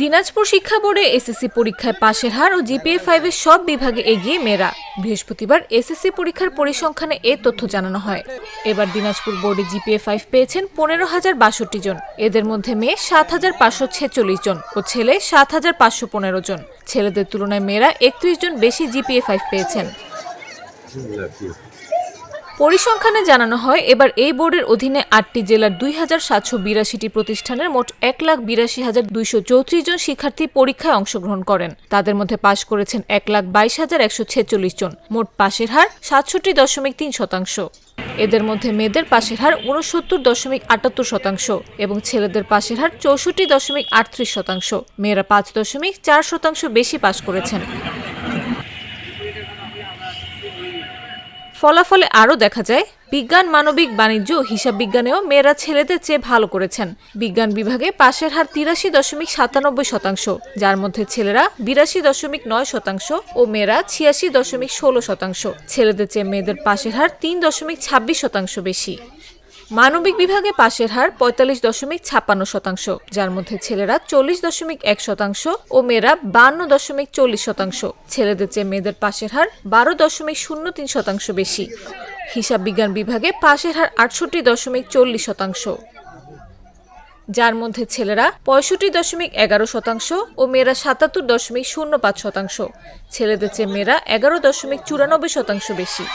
দিনাজপুর শিক্ষা বোর্ডে এসএসসি পরীক্ষায় পাশের হার ও জিপিএ-5 এর সব বিভাগে এগিয়ে মেয়েরা। বৃহস্পতিবার এসএসসি পরীক্ষার পরিসংখ্যানে এ তথ্য জানানো হয়। এবার দিনাজপুর বোর্ডে জিপিএ-5 পেয়েছেন 15,062 জন। এদের মধ্যে মেয়ে 7,546 জন ও ছেলে 7,515 জন। ছেলেদের তুলনায় মেয়েরা 31 জন বেশি জিপিএ-5 পেয়েছেন। পরিসংখ্যানে জানানো হয়, এবার এই বোর্ডের অধীনে 8টি জেলার 2,782টি প্রতিষ্ঠানের মোট 1,82,234 জন শিক্ষার্থী পরীক্ষায় অংশগ্রহণ করেন। তাদের মধ্যে পাশ করেছেন 1,22,146 জন। মোট পাশের হার 67.3%। এদের মধ্যে মেয়েদের পাশের হার 69.78% এবং ছেলেদের পাশের হার 64.38%। মেয়েরা 5.4% বেশি পাশ করেছেন। ফলাফলে আরও দেখা যায়, বিজ্ঞান, মানবিক, বাণিজ্য ও হিসাব বিজ্ঞানেও মেয়েরা ছেলেদের চেয়ে ভালো করেছেন। বিজ্ঞান বিভাগে পাশের হার 83.97%, যার মধ্যে ছেলেরা 82.9% ও মেয়েরা 86.16%। ছেলেদের চেয়ে মেয়েদের পাশের হার 3.26% বেশি। মানবিক বিভাগে পাশের হার 45.56%, যার মধ্যে ছেলেরা 40.1% ও মেয়েরা 52.40%। ছেলেদের চেয়ে মেয়েদের পাশের হার 12.03% বেশি। হিসাব বিজ্ঞান বিভাগে পাশের হার 68.40%, যার মধ্যে ছেলেরা 65.11% ও মেয়েরা 77.05%। ছেলেদের চেয়ে মেয়েরা 11.94% বেশি।